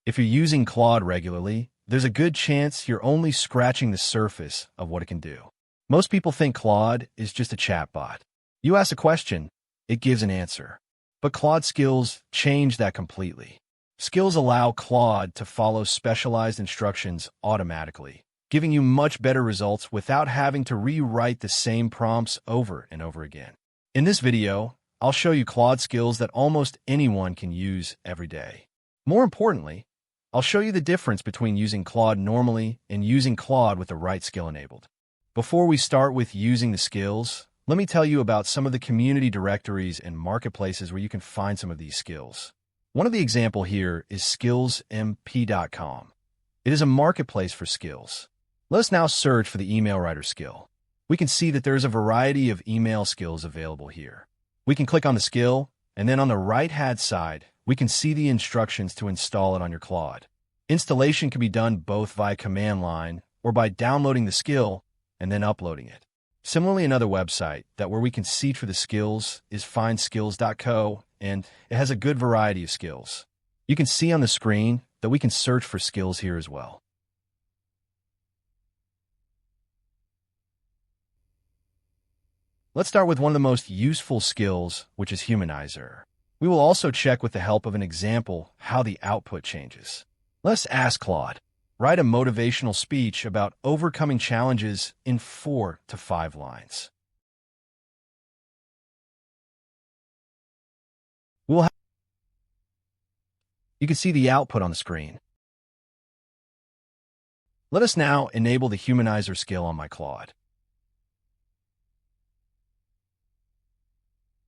If you're using Claude regularly, there's a good chance you're only scratching the surface of what it can do. Most people think Claude is just a chatbot. You ask a question, it gives an answer. But Claude skills change that completely. Skills allow Claude to follow specialized instructions automatically, giving you much better results without having to rewrite the same prompts over and over again. In this video, I'll show you Claude skills that almost anyone can use every day. More importantly, I'll show you the difference between using Claude normally and using Claude with the right skill enabled. Before we start with using the skills, let me tell you about some of the community directories and marketplaces where you can find some of these skills. One of the examples here is skillsmp.com. It is a marketplace for skills. Let us now search for the email writer skill. We can see that there is a variety of email skills available here. We can click on the skill, and then on the right-hand side, we can see the instructions to install it on your Claude. Installation can be done both via command line or by downloading the skill and then uploading it. Similarly, another website where we can see for the skills is findskills.co, and it has a good variety of skills. You can see on the screen that we can search for skills here as well. Let's start with one of the most useful skills, which is Humanizer. We will also check with the help of an example how the output changes. Let's ask Claude. Write a motivational speech about overcoming challenges in 4 to 5 lines. You can see the output on the screen. Let us now enable the Humanizer skill on my Claude.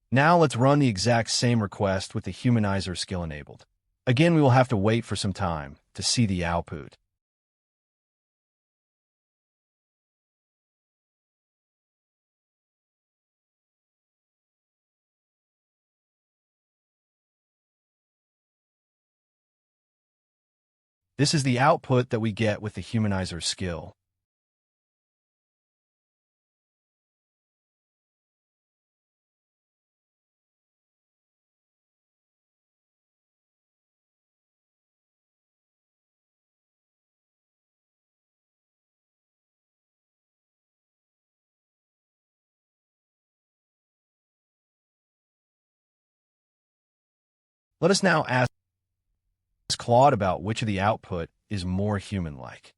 Now let's run the exact same request with the Humanizer skill enabled. Again, we will have to wait for some time to see the output. This is the output that we get with the Humanizer skill. Let us now ask Claude about which of the output is more human-like.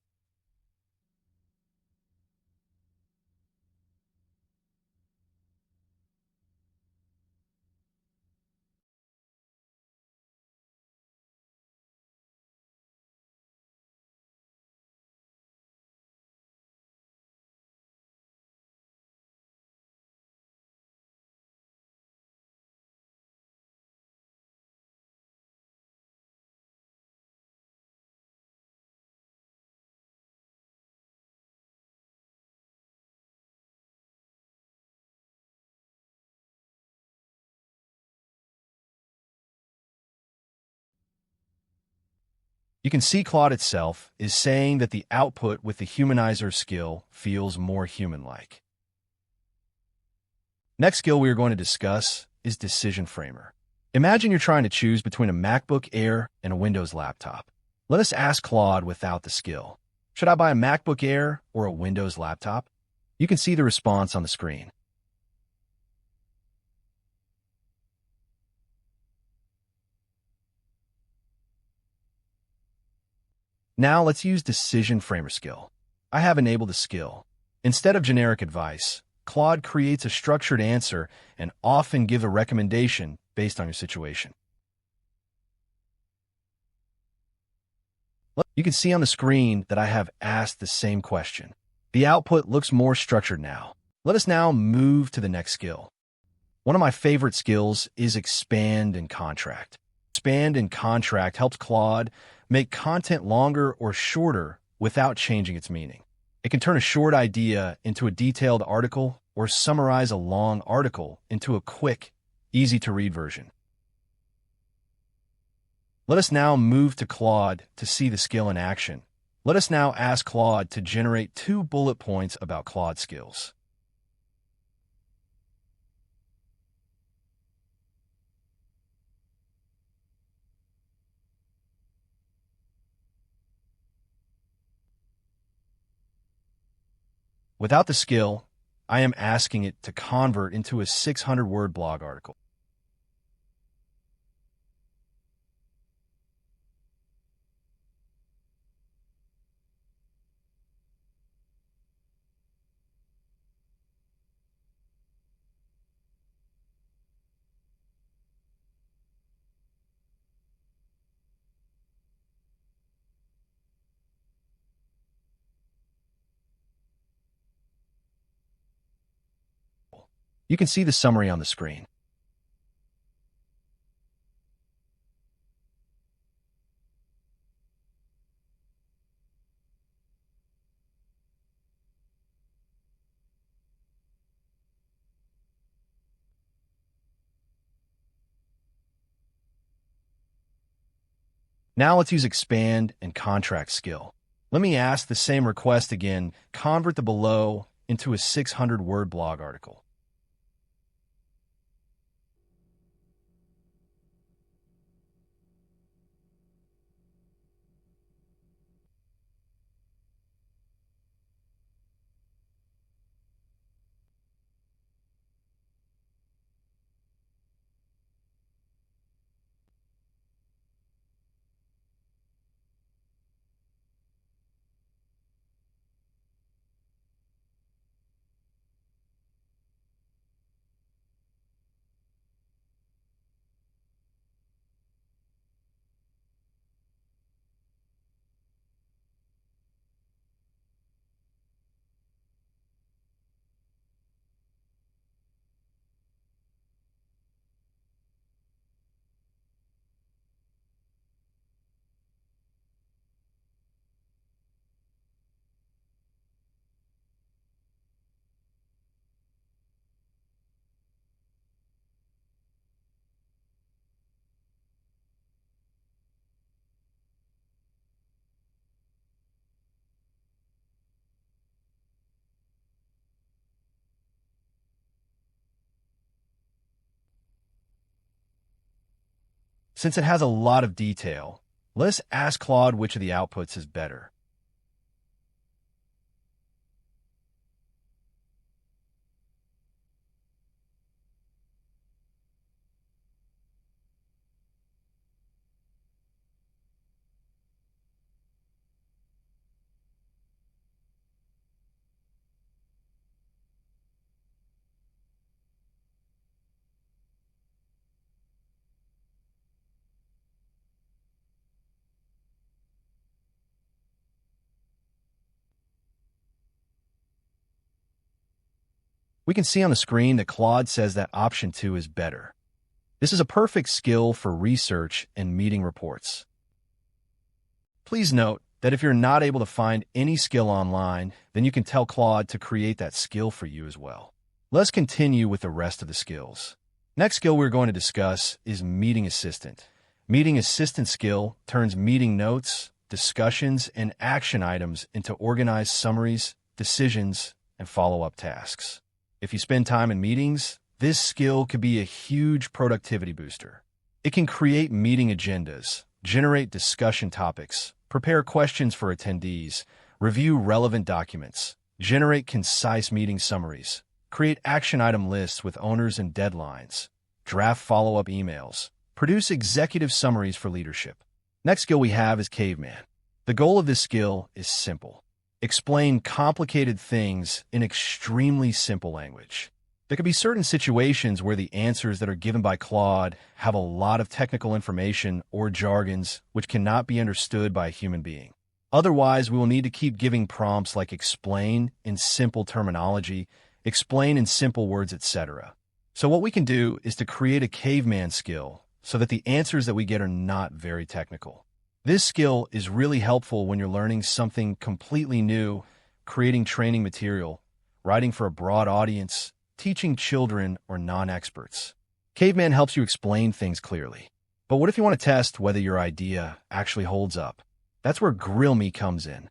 You can see Claude itself is saying that the output with the Humanizer skill feels more human-like. Next skill we are going to discuss is Decision Framer. Imagine you're trying to choose between a MacBook Air and a Windows laptop. Let us ask Claude without the skill. Should I buy a MacBook Air or a Windows laptop? You can see the response on the screen. Now let's use Decision Framer skill. I have enabled the skill. Instead of generic advice, Claude creates a structured answer and often gives a recommendation based on your situation. You can see on the screen that I have asked the same question. The output looks more structured now. Let us now move to the next skill. One of my favorite skills is Expand and Contract. Expand and Contract helps Claude make content longer or shorter without changing its meaning. It can turn a short idea into a detailed article or summarize a long article into a quick, easy-to-read version. Let us now move to Claude to see the skill in action. Let us now ask Claude to generate 2 bullet points about Claude skills. Without the skill, I am asking it to convert into a 600-word blog article. You can see the summary on the screen. Now let's use expand and contract skill. Let me ask the same request again, convert the below into a 600-word blog article. Since it has a lot of detail, let's ask Claude which of the outputs is better. We can see on the screen that Claude says that option 2 is better. This is a perfect skill for research and meeting reports. Please note that if you're not able to find any skill online, then you can tell Claude to create that skill for you as well. Let's continue with the rest of the skills. Next skill we're going to discuss is Meeting Assistant. Meeting Assistant skill turns meeting notes, discussions, and action items into organized summaries, decisions, and follow-up tasks. If you spend time in meetings, this skill could be a huge productivity booster. It can create meeting agendas, generate discussion topics, prepare questions for attendees, review relevant documents, generate concise meeting summaries, create action item lists with owners and deadlines, draft follow-up emails, produce executive summaries for leadership. Next skill we have is Caveman. The goal of this skill is simple. Explain complicated things in extremely simple language. There could be certain situations where the answers that are given by Claude have a lot of technical information or jargons which cannot be understood by a human being. Otherwise, we will need to keep giving prompts like explain in simple terminology, explain in simple words, etc. So what we can do is to create a caveman skill so that the answers that we get are not very technical. This skill is really helpful when you're learning something completely new, creating training material, writing for a broad audience, teaching children or non-experts. Caveman helps you explain things clearly. But what if you want to test whether your idea actually holds up? That's where Grill Me comes in.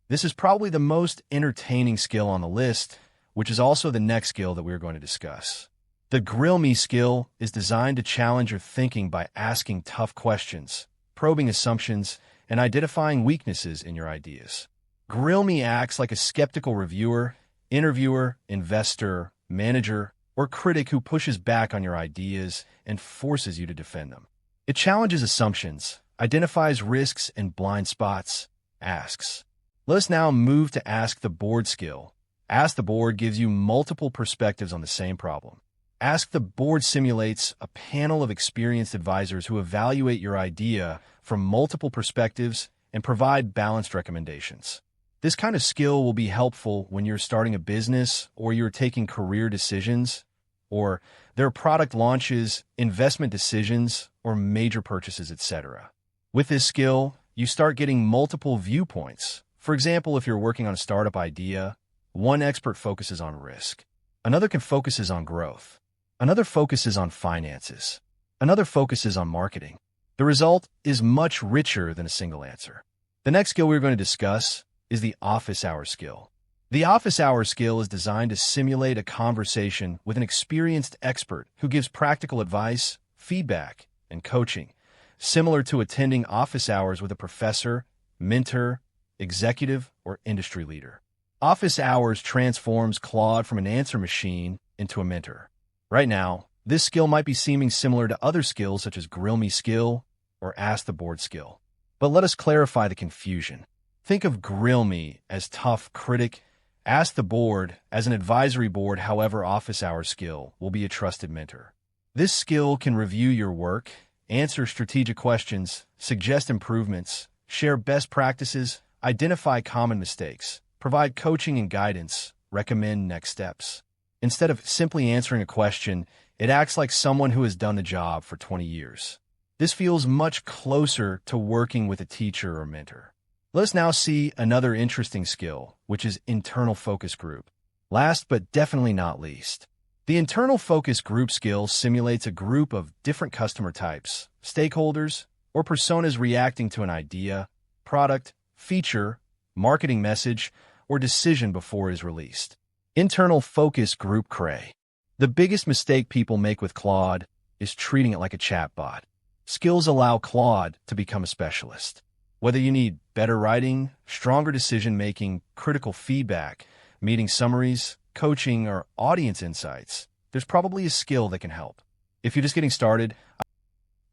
This is probably the most entertaining skill on the list, which is also the next skill that we're going to discuss. The Grill Me skill is designed to challenge your thinking by asking tough questions, probing assumptions, and identifying weaknesses in your ideas. Grill Me acts like a skeptical reviewer, interviewer, investor, manager, or critic who pushes back on your ideas and forces you to defend them. It challenges assumptions, identifies risks and blind spots, asks. Let us now move to Ask the Board skill. Ask the Board gives you multiple perspectives on the same problem. Ask the Board simulates a panel of experienced advisors who evaluate your idea from multiple perspectives and provide balanced recommendations. This kind of skill will be helpful when you're starting a business or you're taking career decisions, or there are product launches, investment decisions, or major purchases, etc. With this skill, you start getting multiple viewpoints. For example, if you're working on a startup idea, one expert focuses on risk, another focuses on growth, another focuses on finances, another focuses on marketing. The result is much richer than a single answer. The next skill we're going to discuss is the office hour skill. The office hour skill is designed to simulate a conversation with an experienced expert who gives practical advice, feedback, and coaching, similar to attending office hours with a professor, mentor, executive, or industry leader. Office hours transforms Claude from an answer machine into a mentor. Right now, this skill might be seeming similar to other skills such as Grill Me skill or Ask the Board skill. But let us clarify the confusion. Think of Grill Me as tough critic, Ask the Board as an advisory board, however office hour skill will be a trusted mentor. This skill can review your work, answer strategic questions, suggest improvements, share best practices, identify common mistakes, provide coaching and guidance, recommend next steps. Instead of simply answering a question, it acts like someone who has done the job for 20 years. This feels much closer to working with a teacher or mentor. Let us now see another interesting skill, which is internal focus group. Last but definitely not least, the internal focus group skill simulates a group of different customer types, stakeholders, or personas reacting to an idea, product, feature, marketing message, or decision before it is released. Internal focus group cray. The biggest mistake people make with Claude is treating it like a chatbot. Skills allow Claude to become a specialist. Whether you need better writing, stronger decision-making, critical feedback, meeting summaries, coaching, or audience insights, there's probably a skill that can help. If you're just getting started,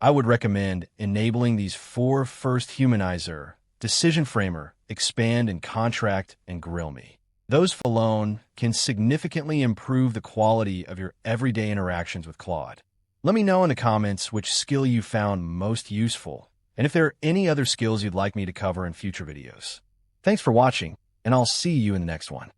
I would recommend enabling these 4 first: humanizer, decision framer, expand and contract, and Grill Me. Those alone can significantly improve the quality of your everyday interactions with Claude. Let me know in the comments which skill you found most useful, and if there are any other skills you'd like me to cover in future videos. Thanks for watching, and I'll see you in the next one.